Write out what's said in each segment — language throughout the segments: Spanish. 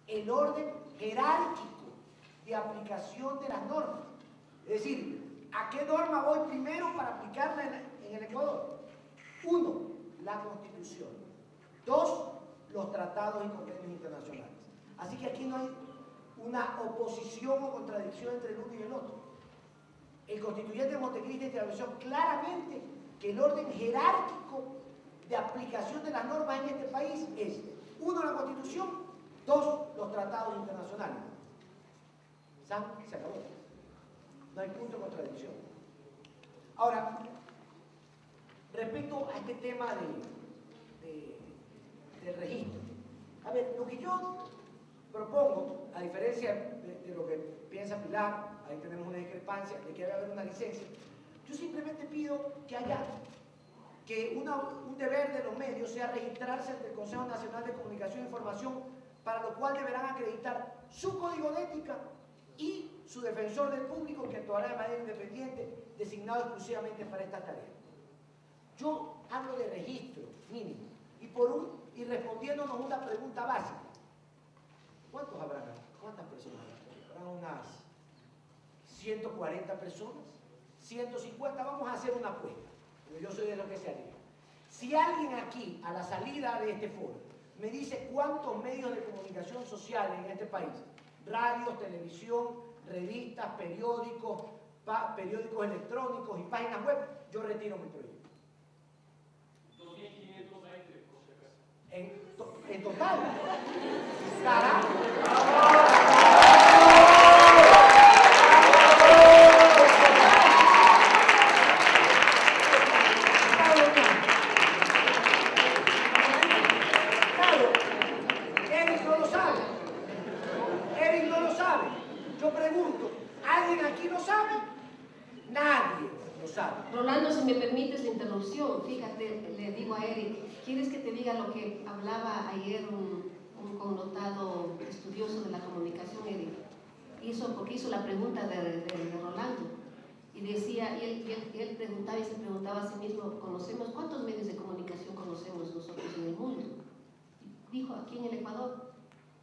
el orden jerárquico de aplicación de las normas. Es decir, ¿a qué norma voy primero para aplicarla en el Ecuador? 1, la Constitución. 2, los tratados y convenios internacionales. Así que aquí no hay una oposición o contradicción entre el uno y el otro. El constituyente de Montecristi estableció claramente que el orden jerárquico de aplicación de las normas en este país es 1, la Constitución, 2, los tratados internacionales. ¿Saben? Se acabó. No hay punto de contradicción. Ahora, respecto a este tema del registro. A ver, lo que yo propongo, a diferencia de lo que piensa Pilar, ahí tenemos una discrepancia de que debe haber una licencia, yo simplemente pido que haya un deber de los medios sea registrarse ante el Consejo Nacional de Comunicación e Información, para lo cual deberán acreditar su código de ética y su defensor del público, que actuará de manera independiente, designado exclusivamente para esta tarea. Yo hablo de registro mínimo y respondiéndonos una pregunta básica. ¿Cuántos habrán? ¿Cuántas personas habrán? ¿Habrán unas 140 personas? ¿150? Vamos a hacer una apuesta. Yo soy de lo que se haría. Si alguien aquí, a la salida de este foro, me dice cuántos medios de comunicación social en este país, radios, televisión, revistas, periódicos electrónicos y páginas web, yo retiro mi proyecto. 2.520, por si acaso. En total. Carajo. Yo pregunto, ¿alguien aquí lo sabe? Nadie lo sabe. Rolando, si me permites la interrupción, fíjate, le digo a Eric, ¿quieres que te diga lo que hablaba ayer un connotado estudioso de la comunicación, Eric? Porque hizo la pregunta de Rolando, y decía, él preguntaba y se preguntaba a sí mismo, ¿cuántos medios de comunicación conocemos nosotros en el mundo? Dijo, aquí en el Ecuador,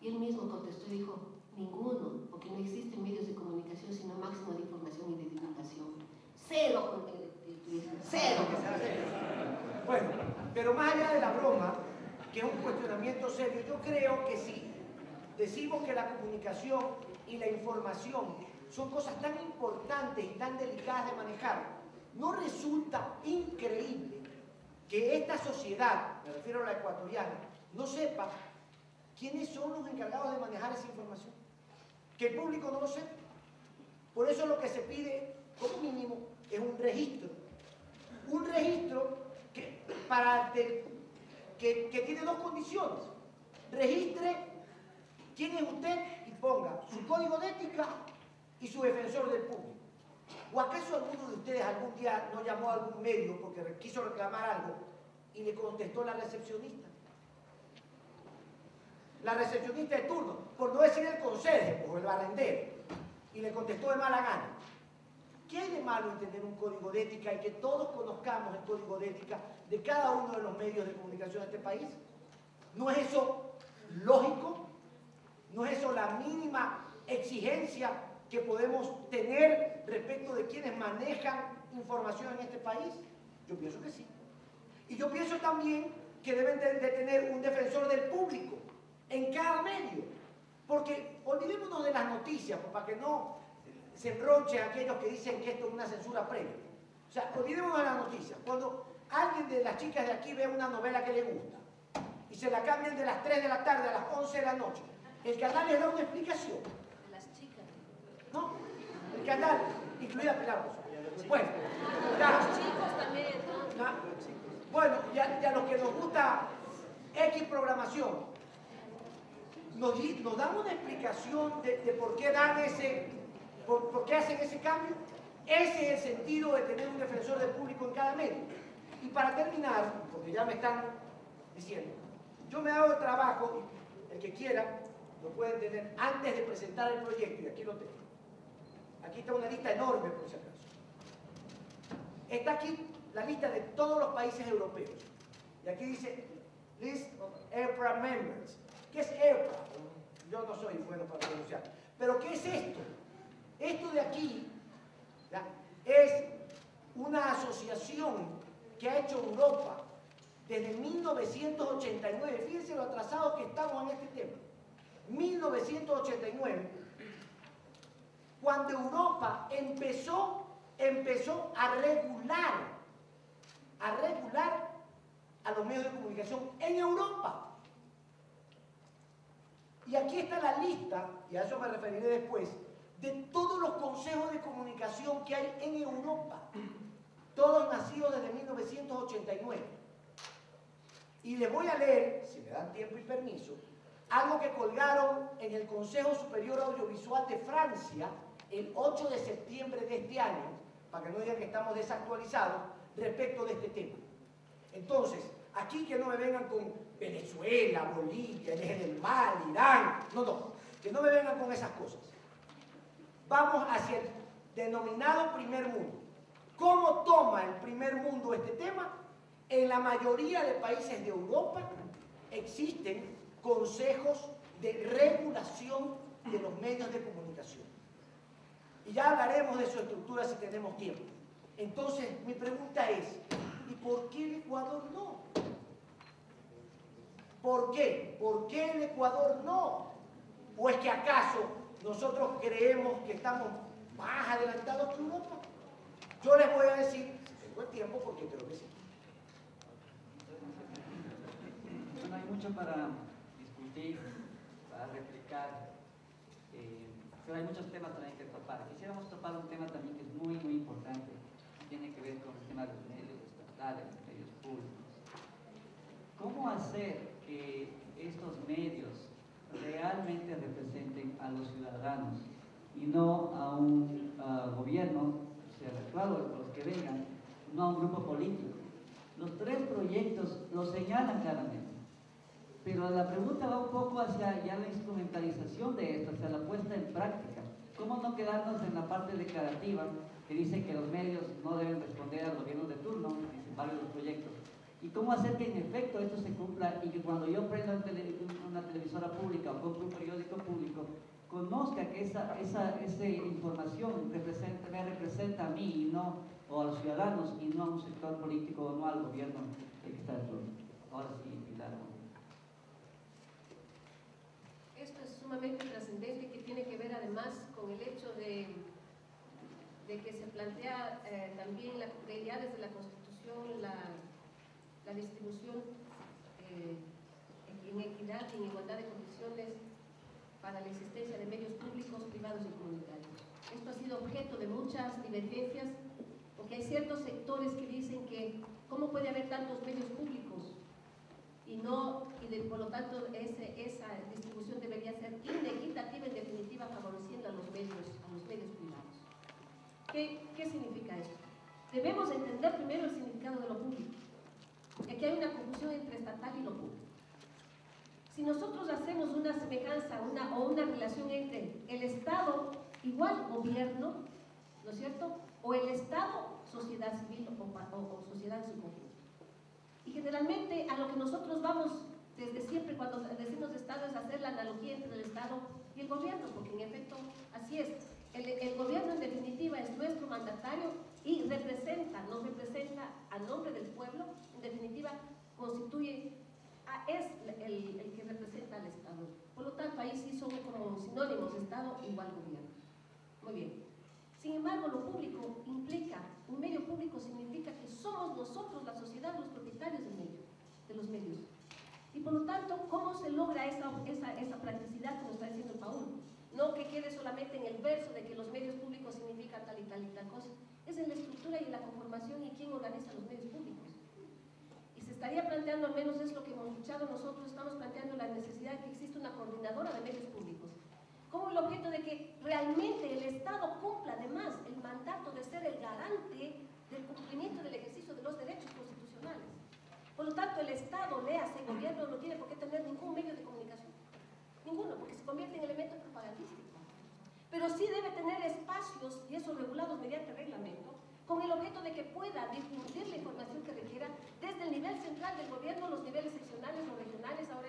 y él mismo contestó y dijo, ninguno, porque no existen medios de comunicación sino máximo de información y de divulgación. Cero. Bueno, pero más allá de la broma, que es un cuestionamiento serio, yo creo que sí. Decimos que la comunicación y la información son cosas tan importantes y tan delicadas de manejar. ¿No resulta increíble que esta sociedad, me refiero a la ecuatoriana, no sepa quiénes son los encargados de manejar esa información? Que el público no lo sepa. Por eso lo que se pide como mínimo es un registro. Un registro que tiene dos condiciones. Registre quién es usted y ponga su código de ética y su defensor del público. ¿O acaso alguno de ustedes algún día no llamó a algún medio porque quiso reclamar algo y le contestó la recepcionista? La recepcionista de turno, por no decir el conserje o el barrendero, y le contestó de mala gana. ¿Qué hay de malo en tener un código de ética y que todos conozcamos el código de ética de cada uno de los medios de comunicación de este país? ¿No es eso lógico? ¿No es eso la mínima exigencia que podemos tener respecto de quienes manejan información en este país? Yo pienso que sí. Y yo pienso también que deben de tener un defensor del público en cada medio, porque olvidémonos de las noticias, para que no se embronchen aquellos que dicen que esto es una censura previa. O sea, olvidémonos de las noticias. Cuando alguien de las chicas de aquí ve una novela que le gusta y se la cambian de las 3 de la tarde a las 11 de la noche, el canal les da una explicación. De las chicas. No, el canal, incluida Pilar. Bueno, ya. Los chicos también. Bueno, y a los que nos gusta X programación, nos dan una explicación de por qué dan por qué hacen ese cambio. Ese es el sentido de tener un defensor del público en cada medio. Y para terminar, porque ya me están diciendo, yo me hago el trabajo, el que quiera lo pueden tener antes de presentar el proyecto, y aquí lo tengo. Aquí está una lista enorme, por si acaso. Está aquí la lista de todos los países europeos. Y aquí dice List of ERPRA Members. ¿Qué es ERPRA? yo no soy bueno para pronunciar. Pero ¿qué es esto? Esto de aquí, ¿ya?, es una asociación que ha hecho Europa desde 1989. Fíjense lo atrasados que estamos en este tema. 1989, cuando Europa empezó a regular a los medios de comunicación en Europa. Y aquí está la lista, y a eso me referiré después, de todos los consejos de comunicación que hay en Europa, todos nacidos desde 1989. Y les voy a leer, si me dan tiempo y permiso, algo que colgaron en el Consejo Superior Audiovisual de Francia el 8 de septiembre de este año, para que no digan que estamos desactualizados respecto de este tema. Entonces, aquí que no me vengan con Venezuela, Bolivia, el eje del mal, Irán, no, que no me vengan con esas cosas. Vamos hacia el denominado primer mundo. ¿Cómo toma el primer mundo este tema? En la mayoría de países de Europa existen consejos de regulación de los medios de comunicación. Y ya hablaremos de su estructura si tenemos tiempo. Entonces, mi pregunta es, ¿y por qué el Ecuador no? ¿Por qué? ¿Por qué el Ecuador no? ¿O es que acaso nosotros creemos que estamos más adelantados que Europa? Yo les voy a decir, si tengo el tiempo, porque creo que sí. Bueno, hay mucho para discutir, para replicar, pero hay muchos temas también que topar. Quisiéramos topar un tema también que es muy, muy importante, tiene que ver con el tema de los medios estatales, los medios públicos. ¿Cómo hacer que estos medios realmente representen a los ciudadanos y no a un gobierno, sea el actual o los que vengan, no a un grupo político? Los tres proyectos lo señalan claramente, pero la pregunta va un poco hacia ya la instrumentalización de esto, hacia la puesta en práctica. ¿Cómo no quedarnos en la parte declarativa que dice que los medios no deben responder al gobierno de turno, en varios de los proyectos? ¿Y cómo hacer que en efecto esto se cumpla y que cuando yo prenda una televisora pública o compre un periódico público, conozca que esa información me representa a mí y no, o a los ciudadanos, y no a un sector político o no al gobierno que está en turno? Ahora sí, Pilar. Esto es sumamente trascendente, que tiene que ver además con el hecho de que se plantea también ya desde la Constitución la distribución en equidad y en igualdad de condiciones para la existencia de medios públicos, privados y comunitarios. Esto ha sido objeto de muchas divergencias, porque hay ciertos sectores que dicen que ¿cómo puede haber tantos medios públicos? Por lo tanto, esa distribución debería ser inequitativa, en definitiva, favoreciendo a los medios privados. ¿Qué significa esto? Debemos entender primero el significado de lo público. Aquí hay una confusión entre estatal y lo público. Si nosotros hacemos una semejanza o una relación entre el Estado igual gobierno, ¿no es cierto?, o el Estado, sociedad civil o sociedad en su conjunto. Y generalmente a lo que nosotros vamos desde siempre cuando decimos Estado es hacer la analogía entre el Estado y el gobierno, porque en efecto así es. El gobierno en definitiva es nuestro mandatario y nos representa a nombre del pueblo, en definitiva es el que representa al Estado. Por lo tanto, ahí sí son como sinónimos, Estado igual gobierno. Muy bien. Sin embargo, lo público implica, un medio público significa que somos nosotros, la sociedad, los propietarios de los medios. Y por lo tanto, ¿cómo se logra esa practicidad que nos está diciendo Paul? No que quede solamente en el verso de que los medios públicos significan tal y tal y tal cosa. Es en la estructura y en la conformación y quién organiza los medios públicos. Y se estaría planteando, al menos es lo que hemos luchado nosotros, estamos planteando la necesidad de que exista una coordinadora de medios públicos, como el objeto de que realmente el Estado cumpla además el mandato de ser el garante del cumplimiento del ejercicio de los derechos constitucionales. Por lo tanto, el Estado, léase, el gobierno, no tiene por qué tener ningún medio de comunicación. Ninguno, porque se convierte en elemento propagandístico. Pero sí debe tener espacios, y eso regulados mediante reglamento, con el objeto de que pueda difundir la información que requiera desde el nivel central del gobierno, los niveles seccionales o regionales, ahora